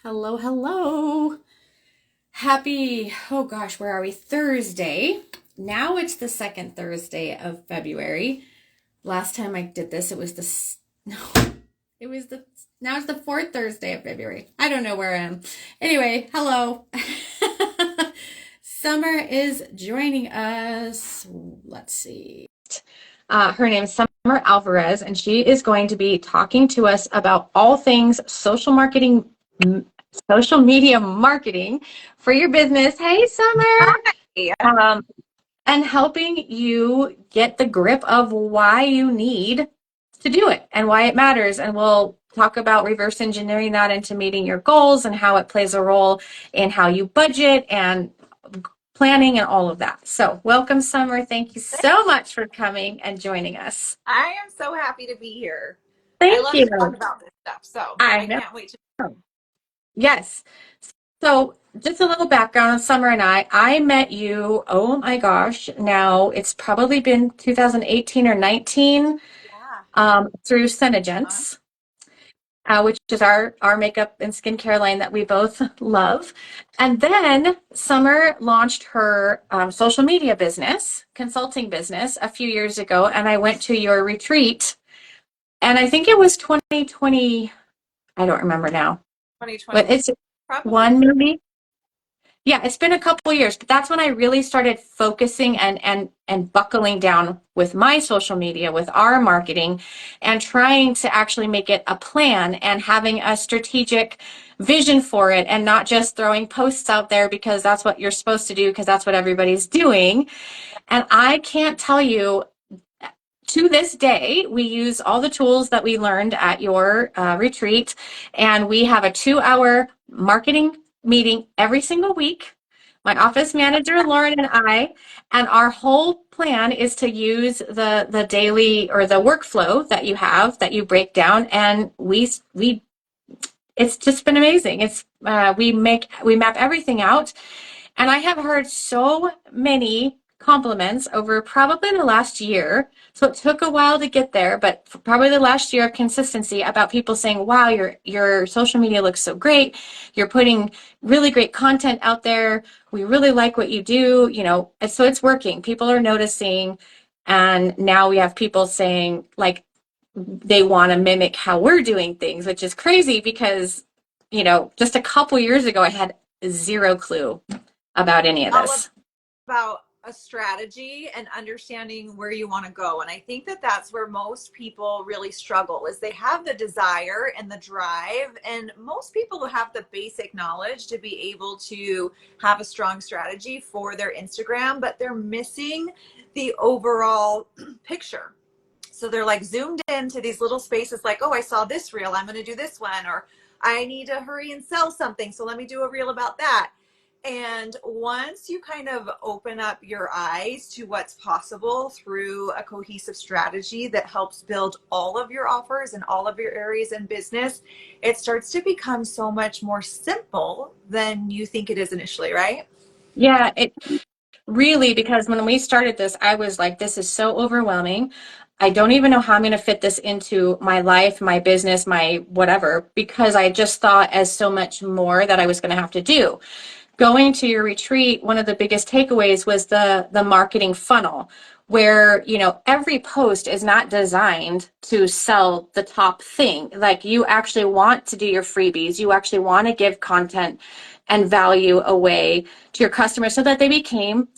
Hello, hello. Happy, oh gosh, where are we? Thursday. Now it's the second Thursday of February. Last time I did this, it was no, it was now it's the fourth Thursday of February. I don't know where I am. Anyway, hello. Summer is joining us. Let's see. Her name is Summer Alvarez, and she is going to be talking to us about all things social media marketing for your business. Hey, Summer. Yeah. Um, and helping you get the grip of why you need to do it and why it matters. And we'll talk about reverse engineering that into meeting your goals and how it plays a role in how you budget and planning and all of that. So welcome, Summer. Thank you so much for coming and joining us. I am so happy to be here. I Thank love to talk you. about this stuff, so I I know. can't wait to. Yes. So just a little background on Summer and I met you, oh my gosh, now it's probably been 2018 or 19, Yeah. through Huh? Senegence, which is our makeup and skincare line that we both love. And then Summer launched her social media business, consulting business a few years ago, and I went to your retreat, and I think it was 2020, I don't remember now, but 2021, it's probably. one maybe. Yeah, it's been a couple of years, but that's when I really started focusing and buckling down with my social media, with our marketing, and trying to actually make it a plan and having a strategic vision for it, and not just throwing posts out there because that's what you're supposed to do because that's what everybody's doing. And I can't tell you, to this day, we use all the tools that we learned at your retreat, and we have a 2 hour marketing meeting every single week. My office manager, Lauren, and our whole plan is to use the daily or the workflow that you have that you break down, and we it's just been amazing. It's we map everything out, and I have heard so many compliments over probably the last year. So it took a while to get there, but probably the last year of consistency about people saying, "Wow, your social media looks so great. You're putting really great content out there. We really like what you do." So it's working. People are noticing, and now we have people saying like they want to mimic how we're doing things, which is crazy because, just a couple years ago, I had zero clue about any of All this. about a strategy and understanding where you want to go. And I think that that's where most people really struggle is they have the desire and the drive. And most people have the basic knowledge to be able to have a strong strategy for their Instagram, but they're missing the overall picture. So they're like zoomed into these little spaces like, oh, I saw this reel, I'm going to do this one, or I need to hurry and sell something, so let me do a reel about that. And once you kind of open up your eyes to what's possible through a cohesive strategy that helps build all of your offers and all of your areas in business, it starts to become so much more simple than you think it is initially, right? Yeah, it really, because when we started this, I was like, this is so overwhelming. I don't even know how I'm going to fit this into my life, my business, my whatever, because I just thought as so much more that I was going to have to do. Going to your retreat, one of the biggest takeaways was the marketing funnel, where every post is not designed to sell the top thing. Like, you actually want to do your freebies, you actually want to give content and value away to your customers so that they became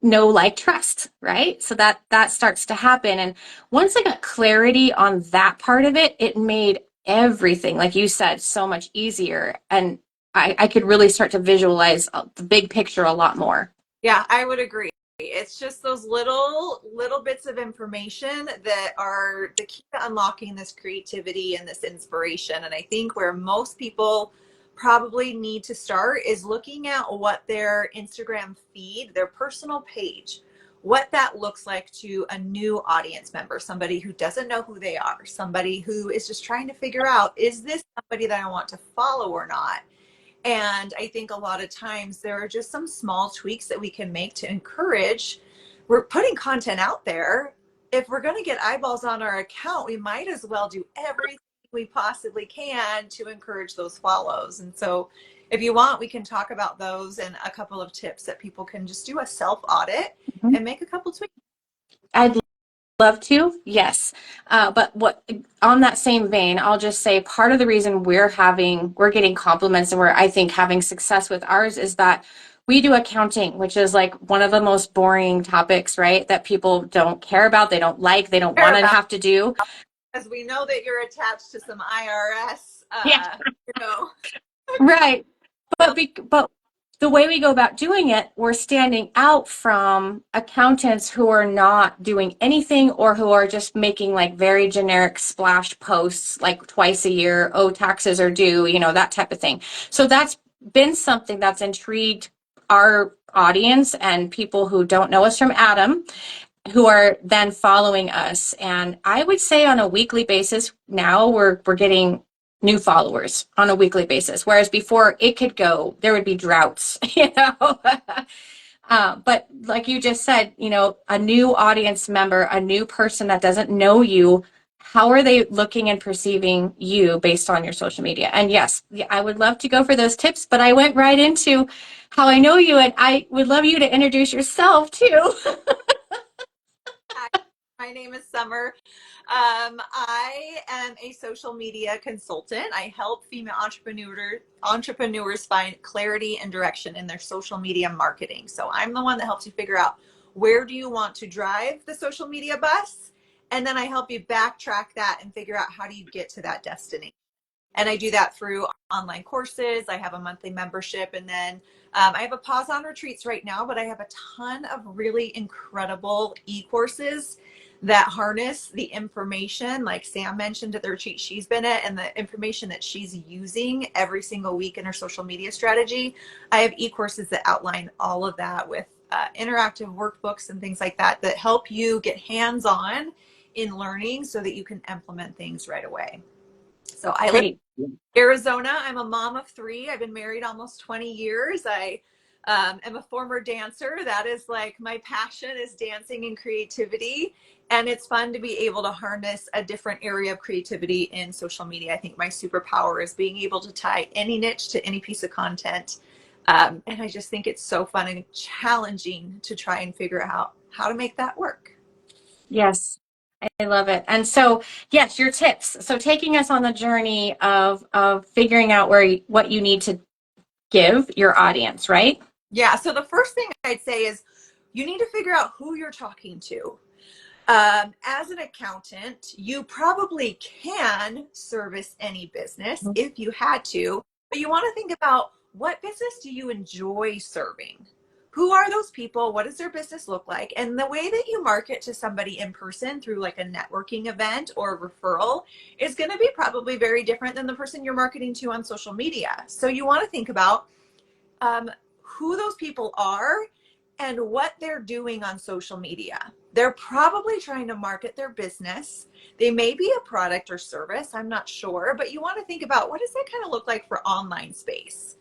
know, like, trust, right? So that starts to happen. And once I got clarity on that part of it, it made everything, like you said, so much easier. And I could really start to visualize the big picture a lot more. Yeah, I would agree. It's just those little bits of information that are the key to unlocking this creativity and this inspiration. And I think where most people probably need to start is looking at what their Instagram feed, their personal page, what that looks like to a new audience member, somebody who doesn't know who they are, somebody who is just trying to figure out, is this somebody that I want to follow or not? And I think a lot of times there are just some small tweaks that we can make to encourage. We're putting content out there. If we're going to get eyeballs on our account, we might as well do everything we possibly can to encourage those follows. And so if you want, we can talk about those and a couple of tips that people can just do a self audit Mhm. and make a couple tweaks. I'd love to, yes. But what on that same vein, I'll just say part of the reason we're getting compliments and we're, I think, having success with ours is that we do accounting, which is like one of the most boring topics, right? That people don't care about, they don't like, they don't want to About, have to do. as we know that you're attached to some IRS, Yeah, you know, right. But the way we go about doing it, we're standing out from accountants who are not doing anything or who are just making like very generic splash posts like twice a year. Oh, taxes are due, that type of thing. So that's been something that's intrigued our audience and people who don't know us from Adam, who are then following us. And I would say on a weekly basis now we're getting new followers on a weekly basis, whereas before it could go, there would be droughts, but like you just said, a new audience member, a new person that doesn't know you, how are they looking and perceiving you based on your social media? And yes, I would love to go for those tips, but I went right into how I know you, and I would love you to introduce yourself too. Hi, my name is Summer. I am a social media consultant. I help female entrepreneurs find clarity and direction in their social media marketing. So I'm the one that helps you figure out where do you want to drive the social media bus, and then I help you backtrack that and figure out how do you get to that destination. And I do that through online courses. I have a monthly membership, and then I have a pause on retreats right now, but I have a ton of really incredible e-courses that harness the information, like Sam mentioned at the retreat she's been at, and the information that she's using every single week in her social media strategy. I have e-courses that outline all of that with interactive workbooks and things like that that help you get hands-on in learning so that you can implement things right away. So I live Great. Arizona. I'm a mom of three. I've been married almost 20 years. I am a former dancer. That is like my passion is dancing and creativity. And it's fun to be able to harness a different area of creativity in social media. I think my superpower is being able to tie any niche to any piece of content. And I just think it's so fun and challenging to try and figure out how to make that work. Yes, I love it. And so, yes, your tips. So taking us on the journey of figuring out what you need to give your audience, right? Yeah. So the first thing I'd say is you need to figure out who you're talking to. As an accountant, you probably can service any business if you had to, but you want to think about what business do you enjoy serving? Who are those people? What does their business look like? And the way that you market to somebody in person through like a networking event or a referral is going to be probably very different than the person you're marketing to on social media. So you want to think about who those people are and what they're doing on social media. They're probably trying to market their business. They may be a product or service, I'm not sure, but you want to think about what does that kind of look like for online space?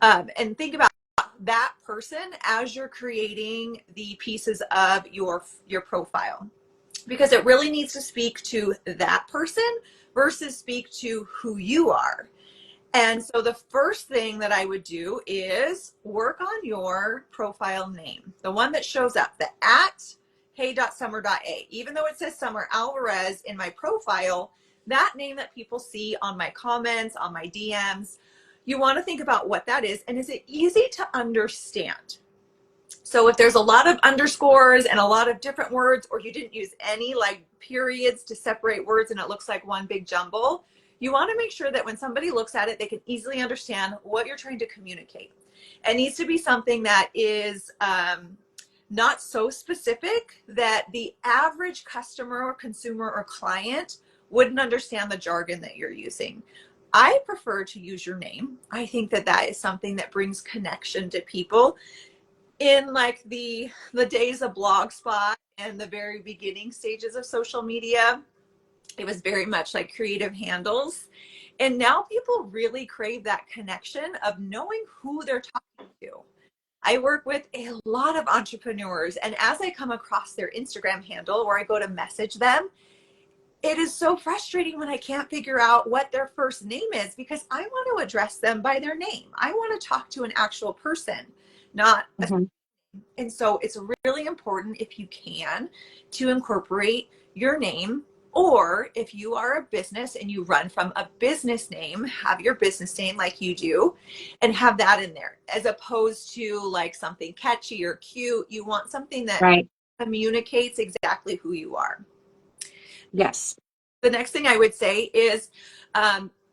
And think about that person as you're creating the pieces of your profile, because it really needs to speak to that person versus speak to who you are. And so the first thing that I would do is work on your profile name, the one that shows up, the at hey.summer.a. Even though it says Summer Alvarez in my profile, that name that people see on my comments, on my DMs, you want to think about what that is. And is it easy to understand? So if there's a lot of underscores and a lot of different words, or you didn't use any like periods to separate words and it looks like one big jumble, you want to make sure that when somebody looks at it, they can easily understand what you're trying to communicate. It needs to be something that is not so specific that the average customer or consumer or client wouldn't understand the jargon that you're using. I prefer to use your name. I think that that is something that brings connection to people. In like the days of Blogspot and the very beginning stages of social media, it was very much like creative handles. And now people really crave that connection of knowing who they're talking to. I work with a lot of entrepreneurs, and as I come across their Instagram handle or I go to message them, it is so frustrating when I can't figure out what their first name is, because I want to address them by their name. I want to talk to an actual person, not a. Mhm. And so it's really important, if you can, to incorporate your name. Or if you are a business and you run from a business name, have your business name like you do and have that in there, as opposed to like something catchy or cute. You want something that Right. communicates exactly who you are. Yes. The next thing I would say is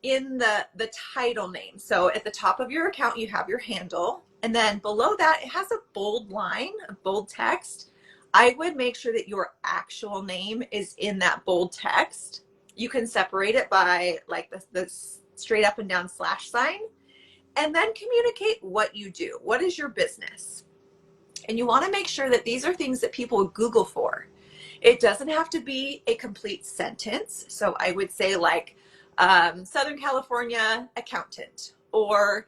in the title name. So at the top of your account, you have your handle, and then below that, it has a bold line, a bold text. I would make sure that your actual name is in that bold text. You can separate it by like the straight up and down slash sign, and then communicate what you do. What is your business? And you want to make sure that these are things that people Google for. It doesn't have to be a complete sentence. So I would say like Southern California accountant, or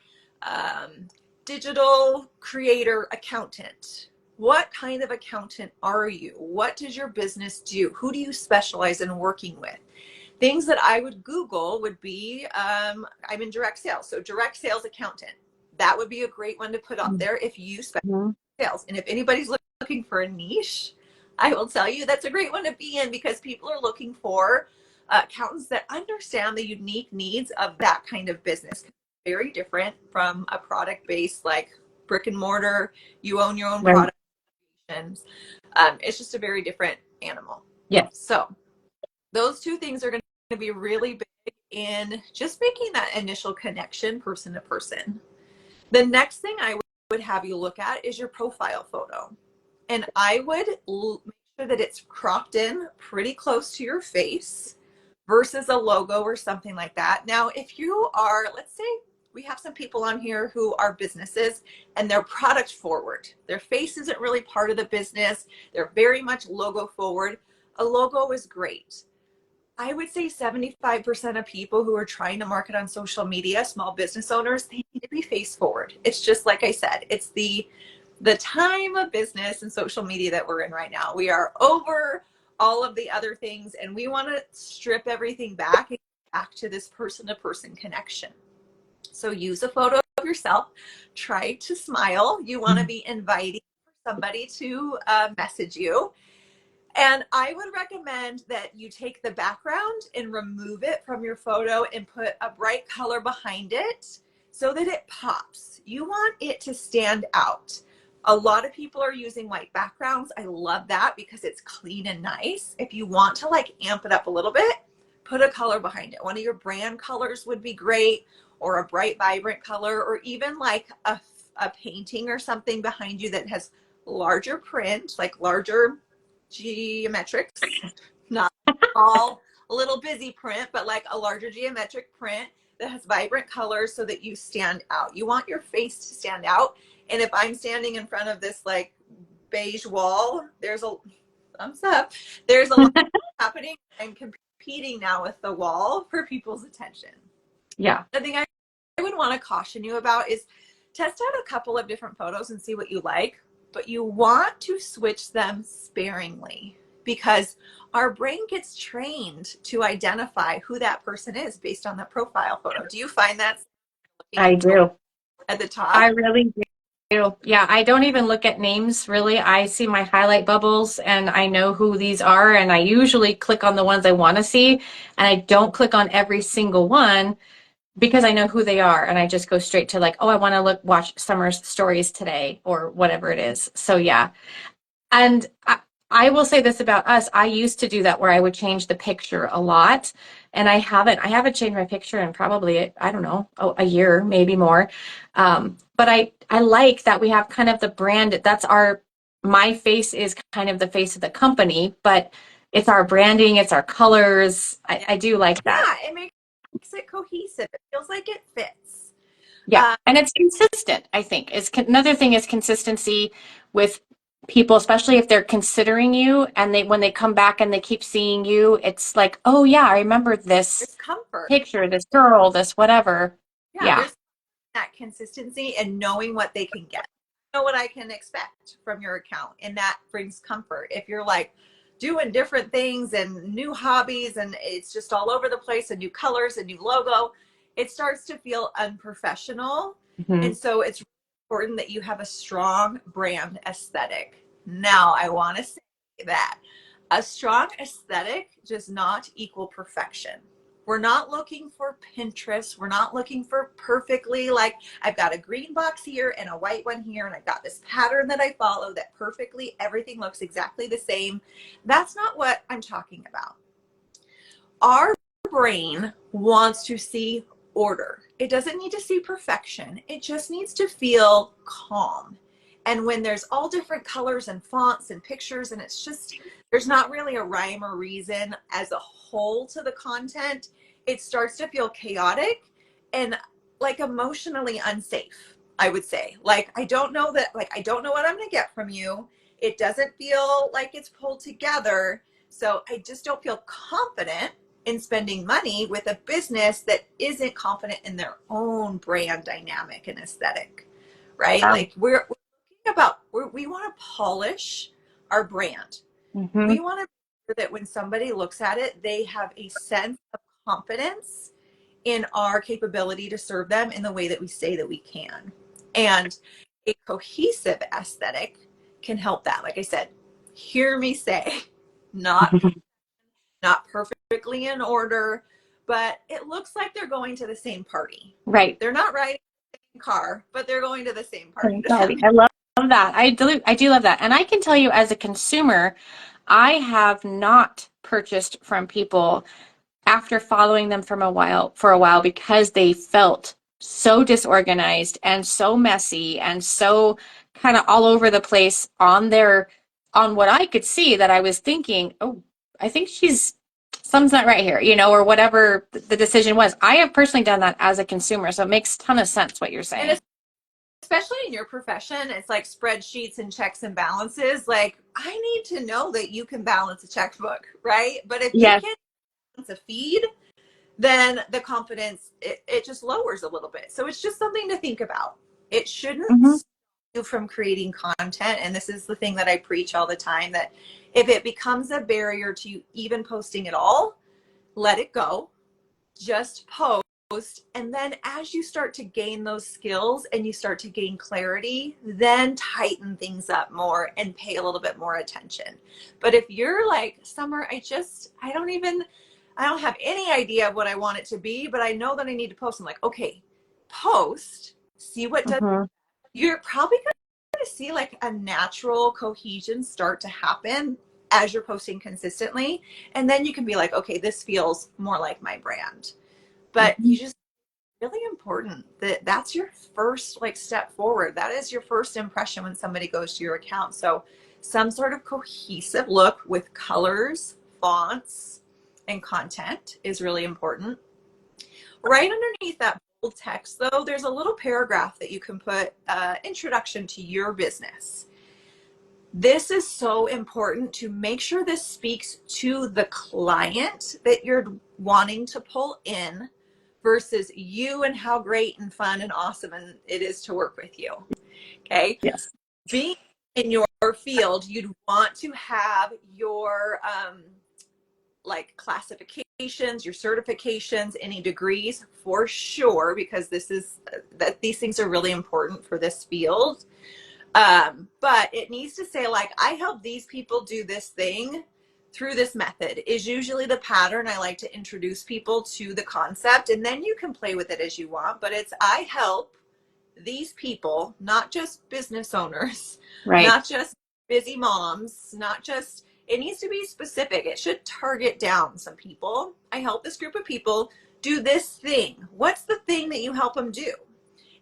digital creator accountant. What kind of accountant are you? What does your business do? Who do you specialize in working with? Things that I would Google would be I'm in direct sales. So direct sales accountant. That would be a great one to put up there if you specialize Mhm. sales. And if anybody's looking for a niche, I will tell you that's a great one to be in, because people are looking for accountants that understand the unique needs of that kind of business. Very different from a product based, like brick and mortar, you own your own Right. product. It's just a very different animal. Yes. So those two things are going to be really big in just making that initial connection person to person. The next thing I would have you look at is your profile photo. And I would make sure that it's cropped in pretty close to your face versus a logo or something like that. Now, if you are, let's say we have some people on here who are businesses and they're product forward. Their face isn't really part of the business. They're very much logo forward. A logo is great. I would say 75% of people who are trying to market on social media, small business owners, they need to be face forward. It's just like I said, it's the time of business and social media that we're in right now. We are over all of the other things, and we want to strip everything back and get back to this person to person connection. So use a photo of yourself. Try to smile. You want to be inviting somebody to message you. And I would recommend that you take the background and remove it from your photo and put a bright color behind it so that it pops. You want it to stand out. A lot of people are using white backgrounds. I love that because it's clean and nice. If you want to like amp it up a little bit, put a color behind it. One of your brand colors would be great, or a bright, vibrant color, or even like a painting or something behind you that has larger print, like larger geometrics, not all a little busy print, but like a larger geometric print that has vibrant colors so that you stand out. You want your face to stand out. And if I'm standing in front of this like beige wall, there's a thumbs up. There's a lot happening. I'm competing now with the wall for people's attention. Yeah. The thing I would want to caution you about is test out a couple of different photos and see what you like, but you want to switch them sparingly, because our brain gets trained to identify who that person is based on that profile photo. Do you find that looking I do. at the I top? really do. Yeah, I don't even look at names really. I see my highlight bubbles and I know who these are. And I usually click on the ones I want to see. And I don't click on every single one because I know who they are. And I just go straight to like, oh, I want to watch Summer's stories today or whatever it is. So yeah. And I will say this about us. I used to do that where I would change the picture a lot. And I haven't changed my picture in probably, I don't know, a year, maybe more. But I like that we have kind of the brand. My face is kind of the face of the company, but it's our branding, it's our colors. Yeah, I do like that. yeah, it makes it cohesive. It feels like it fits. Yeah, and it's consistent, I think. Another thing is consistency with people, especially if they're considering you and when they come back and they keep seeing you, it's like, oh yeah, I remember this There's comfort. picture, this girl, this whatever. Yeah, Yeah. there's that consistency and knowing what they can get. Know what I can expect from your account, and that brings comfort. If you're like, doing different things and new hobbies, and it's just all over the place, and new colors and new logo, it starts to feel unprofessional. Mhm. And so it's important that you have a strong brand aesthetic. Now, I want to say that a strong aesthetic does not equal perfection. We're not looking for Pinterest. We're not looking for perfectly, like, I've got a green box here and a white one here, and I've got this pattern that I follow that perfectly everything looks exactly the same. That's not what I'm talking about. Our brain wants to see order. It doesn't need to see perfection. It just needs to feel calm. And when there's all different colors and fonts and pictures, and it's just, there's not really a rhyme or reason as a whole to the content, it starts to feel chaotic and like emotionally unsafe, I would say. Like, I don't know what I'm going to get from you. It doesn't feel like it's pulled together. So I just don't feel confident in spending money with a business that isn't confident in their own brand dynamic and aesthetic, right? Wow. Like, we're thinking about, we want to polish our brand. Mhm. We want to make sure that when somebody looks at it, they have a sense of confidence in our capability to serve them in the way that we say that we can. And a cohesive aesthetic can help that. Like I said, hear me say, not not perfectly in order, but it looks like they're going to the same party. Right. They're not riding the same car, but they're going to the same party. Does that Sorry. make I love that. I do love that. And I can tell you as a consumer, I have not purchased from people after following them from a while for a while because they felt so disorganized and so messy and so kind of all over the place on what I could see that I was thinking, oh, I think something's not right here, or whatever the decision was. I have personally done that as a consumer, so it makes a ton of sense what you're and saying. especially in your profession, it's like spreadsheets and checks and balances. Like, I need to know that you can balance a checkbook, right? But if you Yes. can't balance a feed, then the confidence, it just lowers a little bit. So it's just something to think about. It shouldn't Hmm. stop you from creating content. And this is the thing that I preach all the time, that if it becomes a barrier to you even posting at all, let it go. Just post. And then as you start to gain those skills and you start to gain clarity, then tighten things up more and pay a little bit more attention. But if you're like, Summer, I don't have any idea of what I want it to be, but I know that I need to post. I'm like, okay, post, see what does. Hmm. You're probably going to see like a natural cohesion start to happen as you're posting consistently. And then you can be like, okay, this feels more like my brand. But Hmm. you just, really important that that's your first like step forward. That is your first impression when somebody goes to your account. So some sort of cohesive look with colors, fonts, and content is really important. Right underneath that bold text, though, there's a little paragraph that you can put introduction to your business. This is so important to make sure this speaks to the client that you're wanting to pull in versus you and how great and fun and awesome and it is to work with you. Okay. Yes. Being in your field, you'd want to have your like classifications, your certifications, any degrees for sure, because this is that these things are really important for this field. But it needs to say like, I help these people do this thing through this method is usually the pattern. I like to introduce people to the concept, and then you can play with it as you want. But it's, I help these people, not just business owners, Right. not just busy moms, not just, it needs to be specific. It should target down some people. I help this group of people do this thing. What's the thing that you help them do?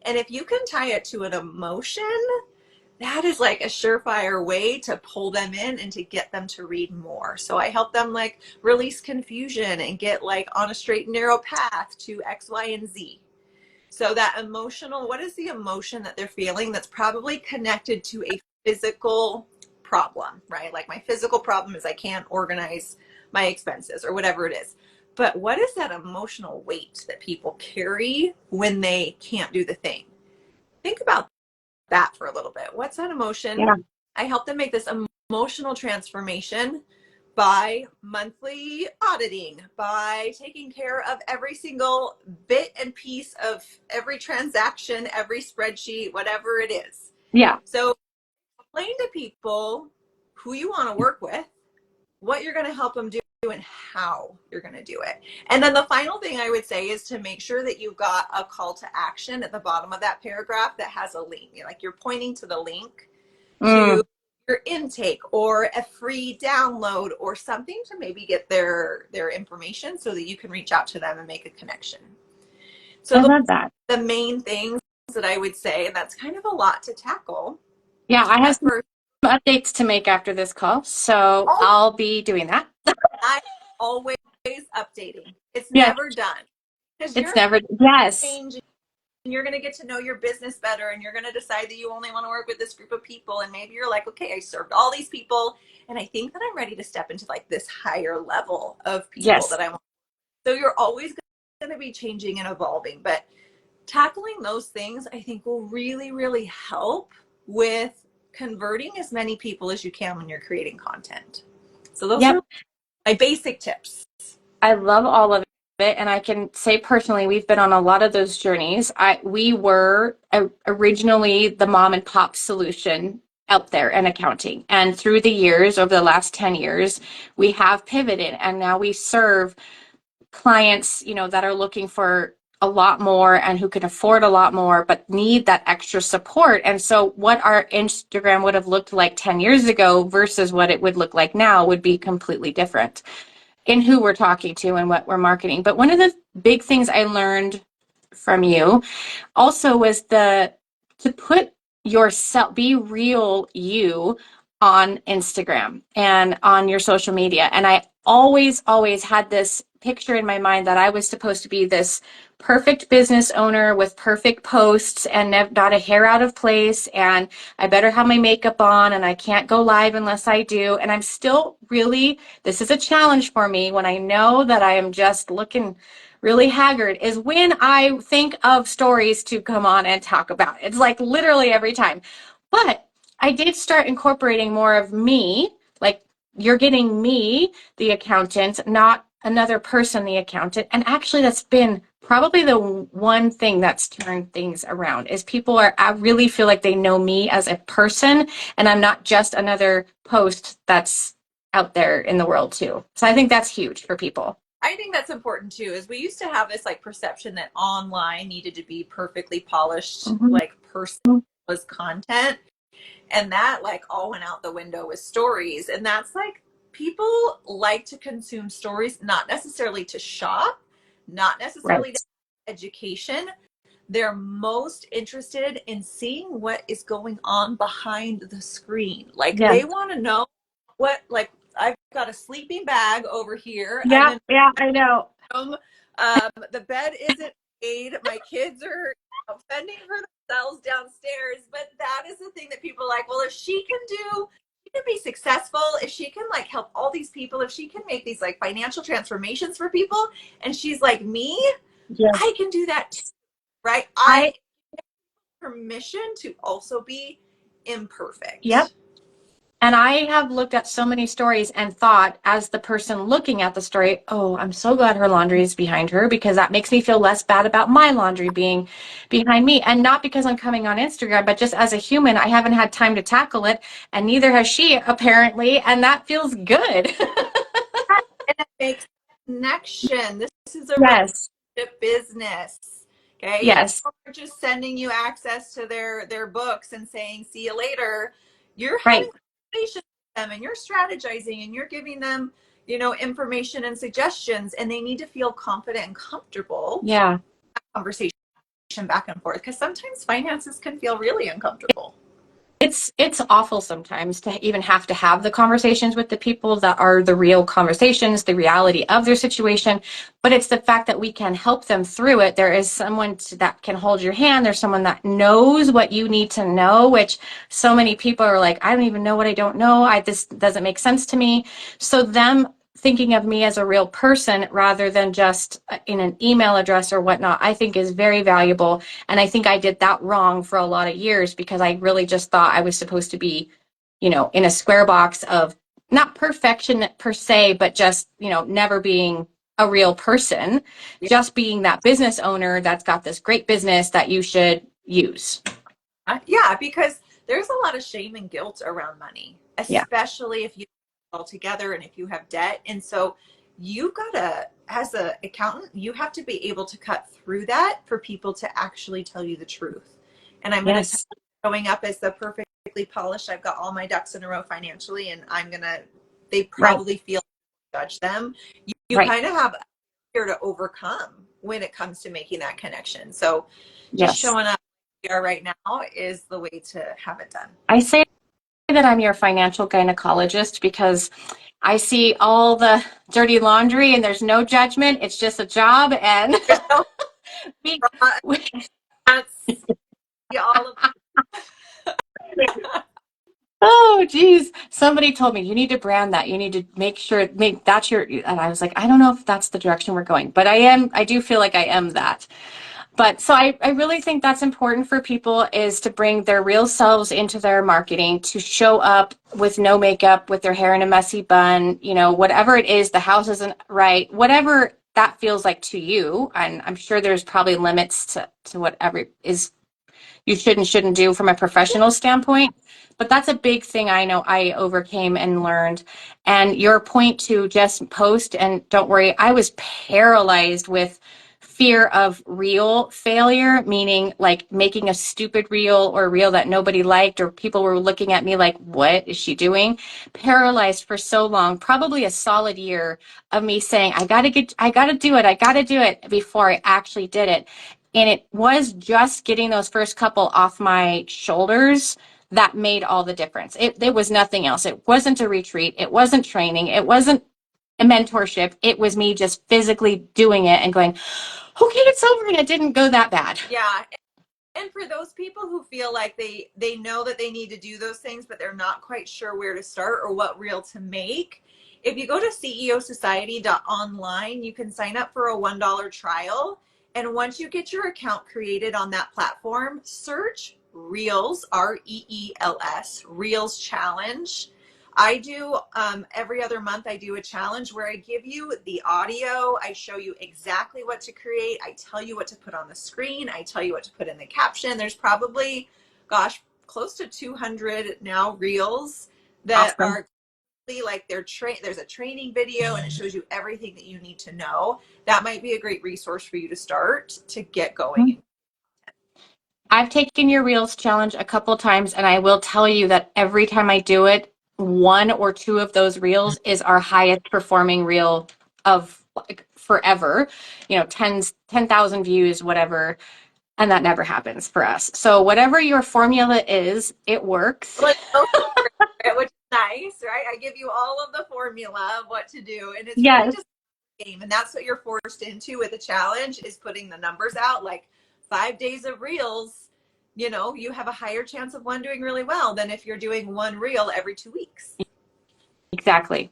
And if you can tie it to an emotion, that is like a surefire way to pull them in and to get them to read more. So I help them like release confusion and get like on a straight and narrow path to X, Y, and Z. So that emotional, what is the emotion that they're feeling that's probably connected to a physical problem, right? Like my physical problem is I can't organize my expenses or whatever it is. But what is that emotional weight that people carry when they can't do the thing? Think about that for a little bit. What's that emotion? Yeah. I help them make this emotional transformation by monthly auditing, by taking care of every single bit and piece of every transaction, every spreadsheet, whatever it is. Yeah. So explain to people who you want to work with, what you're going to help them do, and how you're going to do it. And then the final thing I would say is to make sure that you've got a call to action at the bottom of that paragraph that has a link. Like you're pointing to the link to Mm. your intake or a free download or something to maybe get their information so that you can reach out to them and make a connection. So I those love that. are the main things that I would say, and that's kind of a lot to tackle Yeah, I have at some first. updates to make after this call, so Oh, I'll be doing that. I'm always updating. It's Yes, never done because it's you're never, yes, changing. And you're going to get to know your business better, and you're going to decide that you only want to work with this group of people, and maybe you're like, okay, I served all these people and I think that I'm ready to step into like this higher level of people yes. that I want. So you're always going to be changing and evolving, but tackling those things I think will really, really help with converting as many people as you can when you're creating content. So those are Yep. my basic tips. I love all of it, and I can say personally, we've been on a lot of those journeys. We were originally the mom and pop solution out there in accounting, and through the years, over the last 10 years, we have pivoted, and now we serve clients, that are looking for a lot more and who can afford a lot more, but need that extra support. And so what our Instagram would have looked like 10 years ago versus what it would look like now would be completely different in who we're talking to and what we're marketing. But one of the big things I learned from you also was the to put yourself, be real you on Instagram and on your social media. And I always had this picture in my mind that I was supposed to be this perfect business owner with perfect posts and not a hair out of place, and I better have my makeup on and I can't go live unless I do. And I'm still really, this is a challenge for me when I know that I am just looking really haggard, is when I think of stories to come on and talk about. It's like literally every time. But I did start incorporating more of me, like you're getting me, the accountant, not another person, the accountant. And actually, that's been probably the one thing that's turned things around is I really feel like they know me as a person, and I'm not just another post that's out there in the world too. So I think that's huge for people. I think that's important too, is we used to have this like perception that online needed to be perfectly polished, Mhm. like person was content. And that like all went out the window with stories. And that's like people like to consume stories, not necessarily to shop, not necessarily Right. to education. They're most interested in seeing what is going on behind the screen. Like Yeah. they want to know what, like, I've got a sleeping bag over here. I'm Yeah. in Yeah. I know. room. The bed isn't made. My kids are fending for themselves downstairs. But that is the thing that people are like, well, if she can do, she can be successful, if she can like help all these people, if she can make these like financial transformations for people, and she's like me, Yeah. I can do that too, right? I, I permission to also be yep. imperfect. And I have looked at so many stories and thought, as the person looking at the story, oh, I'm so glad her laundry is behind her because that makes me feel less bad about my laundry being behind me. And not because I'm coming on Instagram, but just as a human, I haven't had time to tackle it. And neither has she, apparently. And that feels good. And it makes connection. This is a Yes. relationship business. Okay. Yes. People are just sending you access to their books and saying, see you later. You're having Right. conversations with them and you're strategizing and you're giving them, information and suggestions, and they need to feel confident and comfortable Yeah. conversation back and forth, because sometimes finances can feel really uncomfortable. It's awful sometimes to even have to have the conversations with the people that are the real conversations, the reality of their situation. But it's the fact that we can help them through it. There is someone that can hold your hand. There's someone that knows what you need to know, which so many people are like, I don't even know what I don't know. This doesn't make sense to me. So them thinking of me as a real person rather than just in an email address or whatnot, I think is very valuable. And I think I did that wrong for a lot of years because I really just thought I was supposed to be, in a square box of not perfection per se, but just, never being a real person, Yeah. just being that business owner that's got this great business that you should use. Yeah, because there's a lot of shame and guilt around money, Yeah. especially if you all together and if you have debt. And so you've got to, as an accountant, you have to be able to cut through that for people to actually tell you the truth. And I'm going to tell Yes. you, growing up as the perfectly polished, I've got all my ducks in a row financially, and they Right. probably feel judge them. You Right. kind of have a fear to overcome when it comes to making that connection. So just Yes. showing up are right now is the way to have it done. I say that I'm your financial gynecologist because I see all the dirty laundry and there's no judgment. It's just a job. And There's no we, we that's all of oh, geez. Somebody told me you need to brand that. You need to make that's your, and I was like, I don't know if that's the direction we're going, but I do feel like I am that. But so I really think that's important for people is to bring their real selves into their marketing, to show up with no makeup, with their hair in a messy bun, whatever it is, the house isn't right, whatever that feels like to you. And I'm sure there's probably limits to whatever is you should and shouldn't do from a professional standpoint. But that's a big thing I know I overcame and learned. And your point to just post and don't worry, I was paralyzed with fear of reel failure, meaning like making a stupid reel or a reel that nobody liked, or people were looking at me like, what is she doing? Paralyzed for so long, probably a solid year of me saying, I gotta do it before I actually did it. And it was just getting those first couple off my shoulders that made all the difference. It was nothing else. It wasn't a retreat. It wasn't training. It wasn't a mentorship. It was me just physically doing it and going, okay, it's over and it didn't go that bad. yeah. And for those people who feel like they know that they need to do those things, but they're not quite sure where to start or what reel to make, if you go to ceosociety.online, you can sign up for a $1 trial. And once you get your account created on that platform, search Reels, Reels, Reels Challenge. I do every other month, I do a challenge where I give you the audio. I show you exactly what to create. I tell you what to put on the screen. I tell you what to put in the caption. There's probably, gosh, close to 200 now reels that Awesome. are like there's a training video and it shows you everything that you need to know. That might be a great resource for you to start to get going. I've taken your Reels challenge a couple times, and I will tell you that every time I do it, one or two of those reels is our highest performing reel of like forever, 10,000 views, whatever. And that never happens for us. So whatever your formula is, it works. Well, it's no secret, which is nice, right? I give you all of the formula of what to do, and it's really Yes. just a game, and that's what you're forced into with a challenge is putting the numbers out. Like 5 days of reels, you have a higher chance of one doing really well than if you're doing one reel every 2 weeks. Exactly.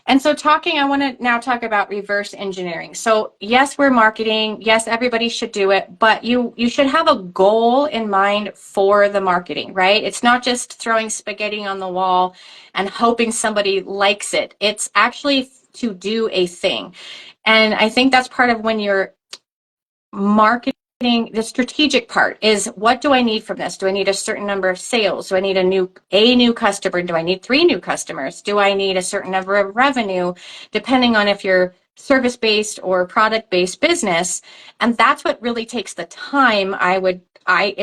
And so I want to now talk about reverse engineering. So yes, we're marketing. Yes, everybody should do it, but you should have a goal in mind for the marketing, right? It's not just throwing spaghetti on the wall and hoping somebody likes it. It's actually to do a thing. And I think that's part of when you're marketing. The strategic part is, what do I need from this? Do I need a certain number of sales? Do I need a new customer? Do I need 3 new customers? Do I need a certain number of revenue, depending on if you're service based or product based business? And that's what really takes the time.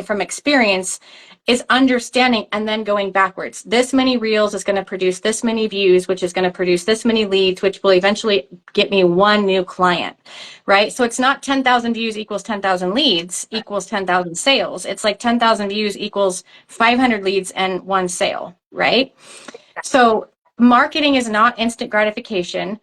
From experience, is understanding and then going backwards. This many reels is going to produce this many views, which is going to produce this many leads, which will eventually get me one new client, right? So it's not 10,000 views equals 10,000 leads equals 10,000 sales. It's like 10,000 views equals 500 leads and one sale, right? So marketing is not instant gratification.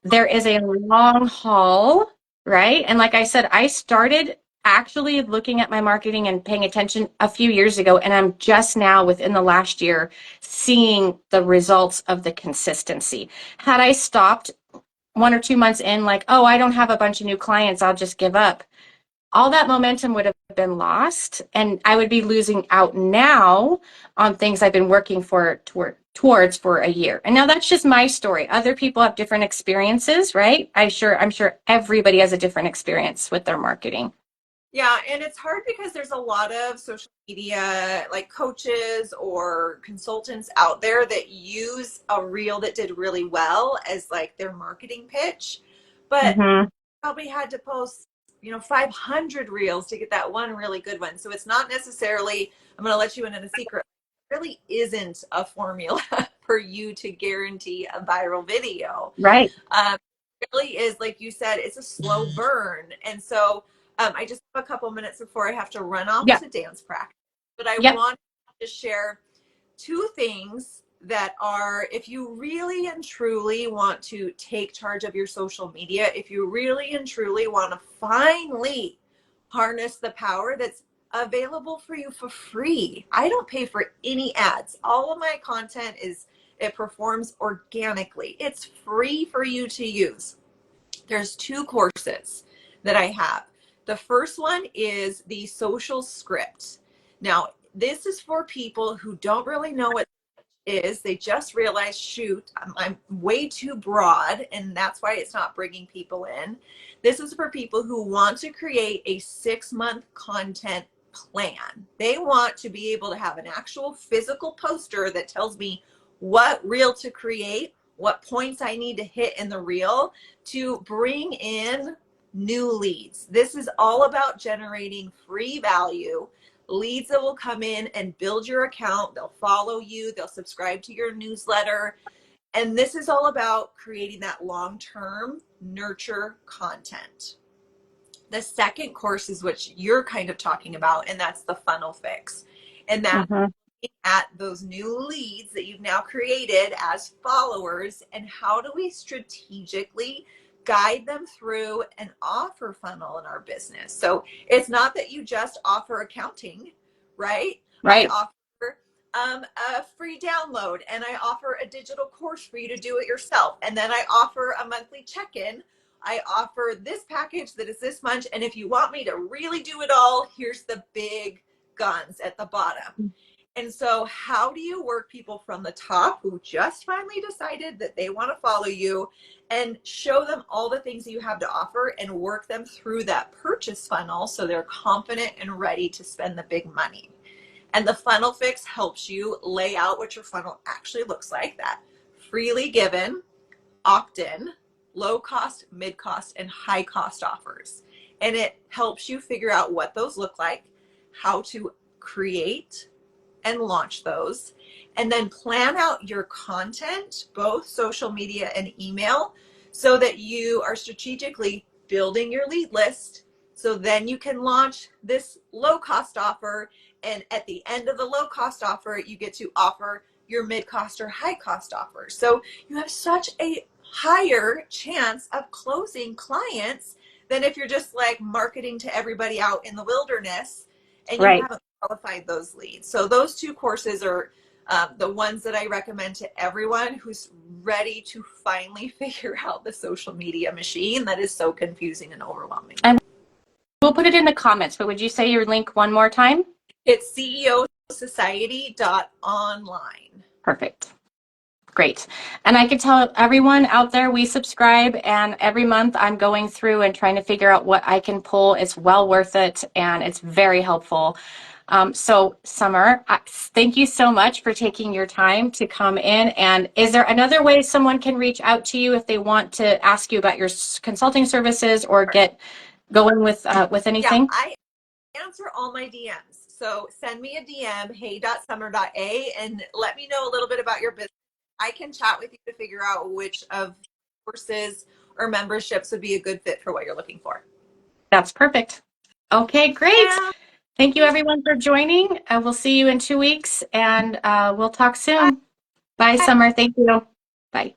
There is a long haul, right? And like I said, I started actually looking at my marketing and paying attention a few years ago, and I'm just now within the last year seeing the results of the consistency. Had I stopped 1 or 2 months in, like, oh, I don't have a bunch of new clients, I'll just give up, all that momentum would have been lost, and I would be losing out now on things I've been working for towards for a year. And now that's just my story. Other people have different experiences, right? I'm sure everybody has a different experience with their marketing. Yeah, and it's hard because there's a lot of social media like coaches or consultants out there that use a reel that did really well as like their marketing pitch, but Mm-hmm. probably had to post, 500 reels to get that one really good one. So it's not necessarily, I'm going to let you in on a secret, it really isn't a formula for you to guarantee a viral video. Right. Really is, like you said, it's a slow burn. And so I just have a couple minutes before I have to run off Yeah. to dance practice. But I Yep. want to share two things that are, if you really and truly want to take charge of your social media, if you really and truly want to finally harness the power that's available for you for free. I don't pay for any ads. All of my content it performs organically. It's free for you to use. There's two courses that I have. The first one is the social script. Now, this is for people who don't really know what it is. They just realize, shoot, I'm way too broad, and that's why it's not bringing people in. This is for people who want to create a 6-month content plan. They want to be able to have an actual physical poster that tells me what reel to create, what points I need to hit in the reel to bring in new leads. This is all about generating free value, leads that will come in and build your account. They'll follow you, they'll subscribe to your newsletter. And this is all about creating that long-term nurture content. The second course is what you're kind of talking about, and that's the funnel fix. And that Mm-hmm. at those new leads that you've now created as followers, and how do we strategically guide them through an offer funnel in our business. So it's not that you just offer accounting, right? I Right. offer a free download, and I offer a digital course for you to do it yourself, and then I offer a monthly check-in. I offer this package that is this much, and if you want me to really do it all, here's the big guns at the bottom. And so how do you work people from the top who just finally decided that they want to follow you, and show them all the things that you have to offer and work them through that purchase funnel so they're confident and ready to spend the big money? And the funnel fix helps you lay out what your funnel actually looks like, that freely given, opt-in, low cost, mid cost, and high cost offers. And it helps you figure out what those look like, how to create and launch those, and then plan out your content, both social media and email, so that you are strategically building your lead list. So then you can launch this low cost offer. And at the end of the low cost offer, you get to offer your mid cost or high cost offer. So you have such a higher chance of closing clients than if you're just like marketing to everybody out in the wilderness and you Right. haven't qualified those leads. So those two courses are the ones that I recommend to everyone who's ready to finally figure out the social media machine that is so confusing and overwhelming. And we'll put it in the comments, but would you say your link one more time? It's ceosociety.online. Perfect. Great. And I can tell everyone out there, we subscribe, and every month I'm going through and trying to figure out what I can pull. It's well worth it, and it's very helpful. So Summer, thank you so much for taking your time to come in. And is there another way someone can reach out to you if they want to ask you about your consulting services or get going with Yeah, anything? I answer all my DMs. So send me a DM, hey.summer.a, and let me know a little bit about your business. I can chat with you to figure out which of courses or memberships would be a good fit for what you're looking for. That's perfect. Okay, great. Yeah. Thank you everyone for joining. We'll see you in 2 weeks, and we'll talk soon. Bye, Summer. Thank you. Bye.